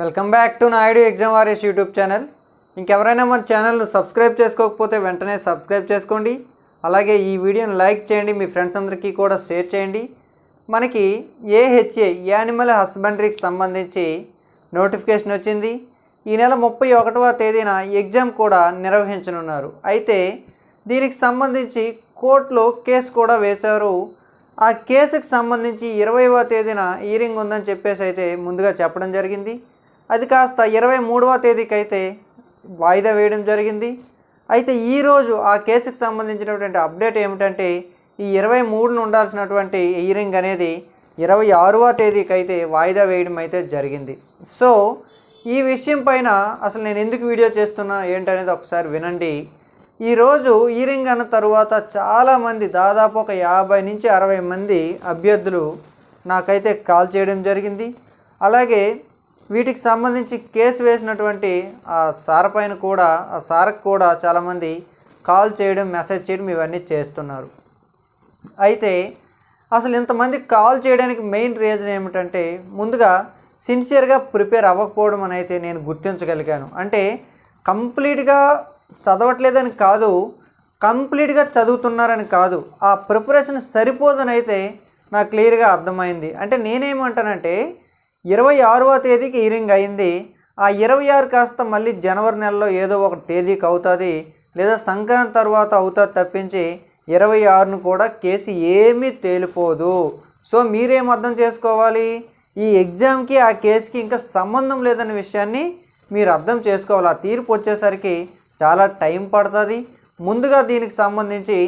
Welcome back to Naidu exam warriors YouTube channel. ఇంకెవరైనా మన ఛానల్ను సబ్స్క్రైబ్ చేసుకోకపోతే వెంటనే సబ్స్క్రైబ్ చేసుకోండి. అలాగే ఈ వీడియోని లైక్ చేయండి, మీ ఫ్రెండ్స్ అందరికీ కూడా షేర్ చేయండి. మనకి ఏహెచ్ఏ యానిమల్ హస్బెండరీకి సంబంధించి నోటిఫికేషన్ వచ్చింది. ఈ నెల 31వ తేదీన ఎగ్జామ్ కూడా నిర్వహించనున్నారు. అయితే దీనికి సంబంధించి కోర్టులో కేసు కూడా వేశారు. ఆ కేసుకు సంబంధించి 20వ తేదీన హీరింగ్ ఉందని చెప్పేసి అయితే ముందుగా చెప్పడం జరిగింది. అది కాస్త 23వ తేదీకి అయితే వాయిదా వేయడం జరిగింది. అయితే ఈరోజు ఆ కేసుకు సంబంధించినటువంటి అప్డేట్ ఏమిటంటే ఈ 23న ఉండాల్సినటువంటి హీరింగ్ అనేది 26వ తేదీకి అయితే వాయిదా వేయడం అయితే జరిగింది. సో ఈ విషయం పైన అసలు నేను ఎందుకు వీడియో చేస్తున్నా ఏంటనేది ఒకసారి వినండి. ఈరోజు హీరింగ్ అన్న తరువాత చాలామంది దాదాపు ఒక 50 నుంచి 60 మంది అభ్యర్థులు నాకైతే కాల్ చేయడం జరిగింది. అలాగే వీటికి సంబంధించి కేసు వేసినటువంటి ఆ సార్ పైన కూడా ఆ సార్కి కూడా చాలామంది కాల్ చేయడం, మెసేజ్ చేయడం ఇవన్నీ చేస్తున్నారు. అయితే అసలు ఇంతమంది కాల్ చేయడానికి మెయిన్ రీజన్ ఏమిటంటే ముందుగా సిన్సియర్గా ప్రిపేర్ అవ్వకపోవడం అని అయితే నేను గుర్తించగలిగాను. అంటే కంప్లీట్గా చదవట్లేదని కాదు, కంప్లీట్గా చదువుతున్నారని కాదు, ఆ ప్రిపరేషన్ సరిపోదని అయితే నాకు క్లియర్గా అర్థమైంది. అంటే నేనేమంటానంటే 26వ తేదీకి హీరింగ్ అయింది. ఆ 26 కాస్త మళ్ళీ జనవరి నెలలో ఏదో ఒక తేదీకి అవుతుంది, లేదా సంక్రాంతి తర్వాత అవుతుంది తప్పించి 26ను కూడా కేసు ఏమీ తేలిపోదు. సో మీరేం అర్థం చేసుకోవాలి, ఈ ఎగ్జామ్కి ఆ కేసుకి ఇంకా సంబంధం లేదనే విషయాన్ని మీరు అర్థం చేసుకోవాలి. ఆ తీర్పు వచ్చేసరికి చాలా టైం పడుతుంది. ముందుగా దీనికి సంబంధించి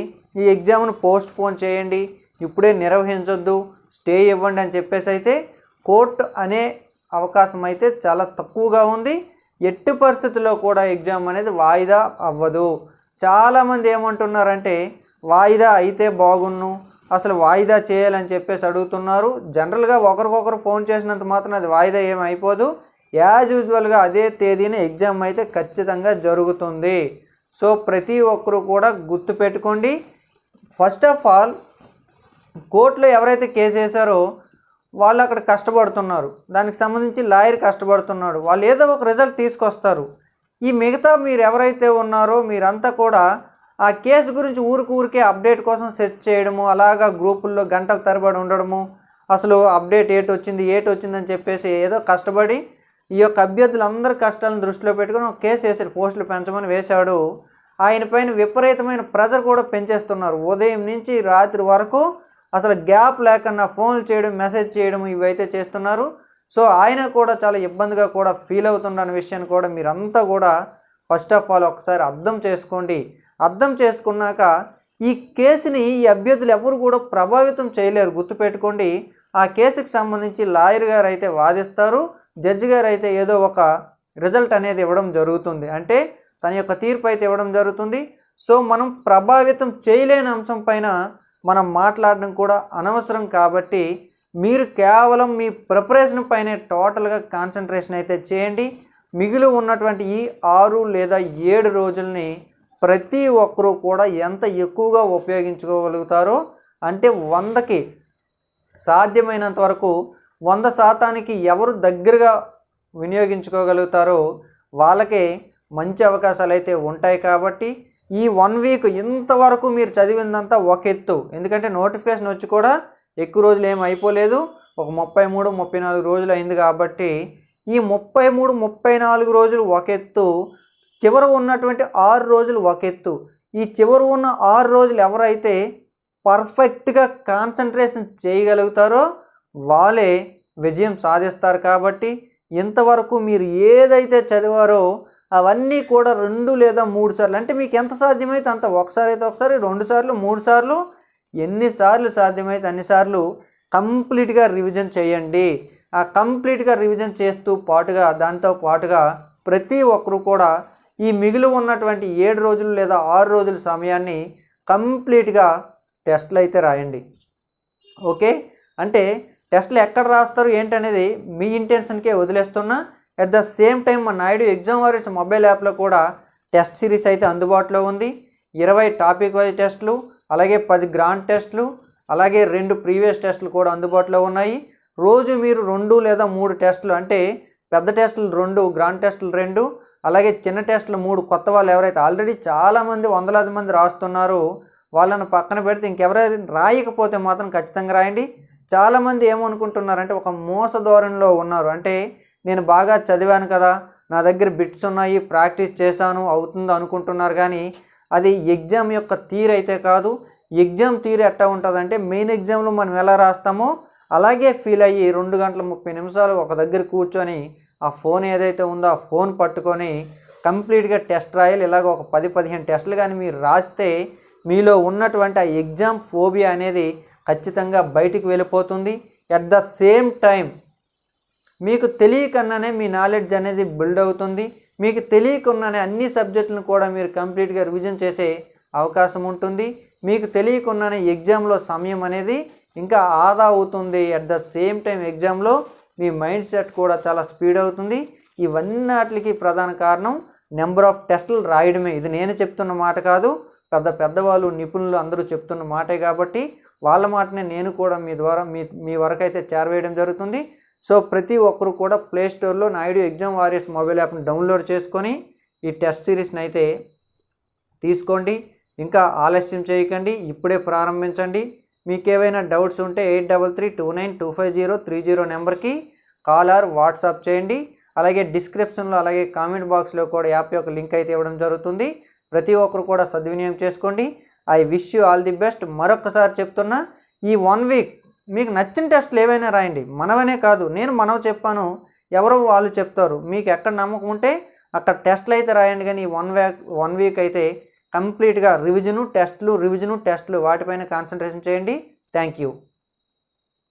ఈ ఎగ్జామ్ను పోస్ట్ పోన్ చేయండి, ఇప్పుడే నిర్వహించొద్దు, స్టే ఇవ్వండి అని చెప్పేసి అయితే కోర్టు అనే అవకాశం అయితే చాలా తక్కువగా ఉంది. ఎట్టి పరిస్థితుల్లో కూడా ఎగ్జామ్ అనేది వాయిదా అవ్వదు. చాలామంది ఏమంటున్నారంటే వాయిదా అయితే బాగున్ను, అసలు వాయిదా చేయాలని చెప్పేసి అడుగుతున్నారు. జనరల్గా ఒకరికొకరు ఫోన్ చేసినంత మాత్రం అది వాయిదా ఏమి అయిపోదు. యాజ్ యూజువల్గా అదే తేదీన ఎగ్జామ్ అయితే ఖచ్చితంగా జరుగుతుంది. సో ప్రతి ఒక్కరు కూడా గుర్తుపెట్టుకోండి. ఫస్ట్ ఆఫ్ ఆల్ కోర్టులో ఎవరైతే కేసు వేశారో వాళ్ళు అక్కడ కష్టపడుతున్నారు, దానికి సంబంధించి లాయర్ కష్టపడుతున్నాడు, వాళ్ళు ఏదో ఒక రిజల్ట్ తీసుకొస్తారు. ఈ మిగతా మీరు ఎవరైతే ఉన్నారో మీరంతా కూడా ఆ కేసు గురించి ఊరికే అప్డేట్ కోసం సెర్చ్ చేయడము, అలాగా గ్రూపుల్లో గంటల తరబడి ఉండడము, అసలు అప్డేట్ ఏటి వచ్చిందని చెప్పేసి ఏదో కష్టపడి ఈ యొక్క అభ్యర్థులందరి కష్టాలను దృష్టిలో పెట్టుకుని ఒక కేసు వేసాడు, పోస్టులు పెంచమని వేశాడు. ఆయన పైన విపరీతమైన ప్రెజర్ కూడా పెంచేస్తున్నారు. ఉదయం నుంచి రాత్రి వరకు అసలు గ్యాప్ లేకుండా ఫోన్లు చేయడం, మెసేజ్ చేయడం ఇవైతే చేస్తున్నారు. సో ఆయన కూడా చాలా ఇబ్బందిగా కూడా ఫీల్ అవుతున్న విషయాన్ని కూడా మీరంతా కూడా ఫస్ట్ ఆఫ్ ఆల్ ఒకసారి అర్థం చేసుకోండి. అర్థం చేసుకున్నాక ఈ కేసుని ఈ అభ్యర్థులు ఎవరు కూడా ప్రభావితం చేయలేరు, గుర్తుపెట్టుకోండి. ఆ కేసుకి సంబంధించి లాయర్ గారు అయితే వాదిస్తారు, జడ్జి గారు అయితే ఏదో ఒక రిజల్ట్ అనేది ఇవ్వడం జరుగుతుంది, అంటే తన యొక్క తీర్పు అయితే ఇవ్వడం జరుగుతుంది. సో మనం ప్రభావితం చేయలేని అంశం పైన మనం మాట్లాడడం కూడా అనవసరం. కాబట్టి మీరు కేవలం మీ ప్రిపరేషన్ పైనే టోటల్గా కాన్సన్ట్రేషన్ అయితే చేయండి. మిగిలి ఉన్నటువంటి ఈ 6 లేదా 7 రోజుల్ని ప్రతి ఒక్కరూ కూడా ఎంత ఎక్కువగా ఉపయోగించుకోగలుగుతారో, అంటే 100కి సాధ్యమైనంత వరకు 100% ఎవరు దగ్గరగా వినియోగించుకోగలుగుతారో వాళ్ళకే మంచి అవకాశాలు అయితే ఉంటాయి. కాబట్టి ఈ 1 వీక్ ఇంతవరకు మీరు చదివిందంతా ఒక ఎత్తు, ఎందుకంటే నోటిఫికేషన్ వచ్చి కూడా ఎక్కువ రోజులు ఏమి అయిపోలేదు, ఒక 33-34 రోజులు అయింది. కాబట్టి ఈ 33-34 రోజులు ఒక ఎత్తు, చివర ఉన్నటువంటి 6 రోజులు ఒక ఎత్తు. ఈ చివర ఉన్న 6 రోజులు ఎవరైతే పర్ఫెక్ట్గా కాన్సన్ట్రేషన్ చేయగలుగుతారో వాళ్ళే విజయం సాధిస్తారు. కాబట్టి ఇంతవరకు మీరు ఏదైతే చదివారో అవన్నీ కూడా 2 లేదా 3 సార్లు, అంటే మీకు ఎంత సాధ్యమైతే అంత, ఒకసారి అయితే ఒకసారి, 2 సార్లు, 3 సార్లు, ఎన్నిసార్లు సాధ్యమైతే అన్నిసార్లు కంప్లీట్గా రివిజన్ చేయండి. ఆ కంప్లీట్గా రివిజన్ చేస్తూ దాంతో పాటుగా ప్రతి ఒక్కరు కూడా ఈ మిగిలి ఉన్నటువంటి 7 రోజులు లేదా 6 రోజుల సమయాన్ని కంప్లీట్గా టెస్టులు అయితే రాయండి. ఓకే, అంటే టెస్టులు ఎక్కడ రాస్తారు ఏంటనేది మీ ఇంటెన్షన్కే వదిలేస్తున్నా. అట్ ద సేమ్ టైం మన నాయుడు ఎగ్జామ్ వారియర్స్ మొబైల్ యాప్లో కూడా టెస్ట్ సిరీస్ అయితే అందుబాటులో ఉంది. 20 టాపిక్ వైజ్ టెస్టులు, అలాగే 10 గ్రాండ్ టెస్టులు, అలాగే 2 ప్రీవియస్ టెస్టులు కూడా అందుబాటులో ఉన్నాయి. రోజు మీరు 2 లేదా 3 టెస్టులు, అంటే పెద్ద టెస్టులు 2, గ్రాండ్ టెస్టులు 2, అలాగే చిన్న టెస్టులు 3. కొత్త వాళ్ళు ఎవరైతే ఆల్రెడీ చాలామంది వందలాది మంది రాస్తున్నారో వాళ్ళని పక్కన పెడితే ఇంకెవరైనా రాయకపోతే మాత్రం ఖచ్చితంగా రాయండి. చాలామంది ఏమనుకుంటున్నారంటే ఒక మోస ధోరణిలో ఉన్నారు. అంటే నేను బాగా చదివాను కదా, నా దగ్గర బిట్స్ ఉన్నాయి, ప్రాక్టీస్ చేశాను, అవుతుందో అనుకుంటున్నారు. కానీ అది ఎగ్జామ్ యొక్క తీరు అయితే కాదు. ఎగ్జామ్ తీరు ఎట్టా ఉంటుందంటే మెయిన్ ఎగ్జామ్లో మనం ఎలా రాస్తామో అలాగే ఫీల్ అయ్యి 2 గంటల 30 నిమిషాలు ఒక దగ్గర కూర్చొని ఆ ఫోన్ ఏదైతే ఉందో ఆ ఫోన్ పట్టుకొని కంప్లీట్గా టెస్ట్ రాయాలి. ఇలాగ ఒక 10-15 టెస్టులు కానీ మీరు రాస్తే మీలో ఉన్నటువంటి ఆ ఎగ్జామ్ ఫోబియా అనేది ఖచ్చితంగా బయటికి వెళ్ళిపోతుంది. అట్ ద సేమ్ టైం మీకు తెలియకన్నానే మీ నాలెడ్జ్ అనేది బిల్డ్ అవుతుంది. మీకు తెలియకుండానే అన్ని సబ్జెక్టులను కూడా మీరు కంప్లీట్గా రివిజన్ చేసే అవకాశం ఉంటుంది. మీకు తెలియకుండానే ఎగ్జామ్లో సమయం అనేది ఇంకా ఆదా అవుతుంది. అట్ ద సేమ్ టైం ఎగ్జామ్లో మీ మైండ్ సెట్ కూడా చాలా స్పీడ్ అవుతుంది. ఇవన్నిటికి ప్రధాన కారణం నెంబర్ ఆఫ్ టెస్టులు రాయడమే. ఇది నేను చెప్తున్న మాట కాదు, పెద్దవాళ్ళు నిపుణులు అందరూ చెప్తున్న మాటే. కాబట్టి వాళ్ళ మాటనే నేను కూడా మీ ద్వారా మీ వరకు అయితే చేరవేయడం జరుగుతుంది. సో ప్రతి ఒక్కరు కూడా ప్లేస్టోర్లో నాయుడు ఎగ్జామ్ వారియర్స్ మొబైల్ యాప్ని డౌన్లోడ్ చేసుకొని ఈ టెస్ట్ సిరీస్ని అయితే తీసుకోండి. ఇంకా ఆలస్యం చేయకండి, ఇప్పుడే ప్రారంభించండి. మీకు ఏవైనా డౌట్స్ ఉంటే 8332925030 నెంబర్కి కాల్ ఆర్ వాట్సాప్ చేయండి. అలాగే డిస్క్రిప్షన్లో అలాగే కామెంట్ బాక్స్లో కూడా యాప్ యొక్క లింక్ అయితే ఇవ్వడం జరుగుతుంది. ప్రతి ఒక్కరు కూడా సద్వినియోగం చేసుకోండి. I wish you all the best. మరొకసారి చెప్తున్నా, ఈ 1 వీక్ మీకు నచ్చిన టెస్టులు ఏవైనా రాయండి. మనవనే కాదు, నేను మనవ చెప్పాను, ఎవరో వాళ్ళు చెప్తారు. మీకు ఎక్కడ నమ్మకం ఉంటే అక్కడ టెస్టులు అయితే రాయండి. కానీ ఈ 1 వీక్ అయితే కంప్లీట్గా రివిజను టెస్టులు వాటిపైన కాన్సన్ట్రేషన్ చేయండి. Thank you.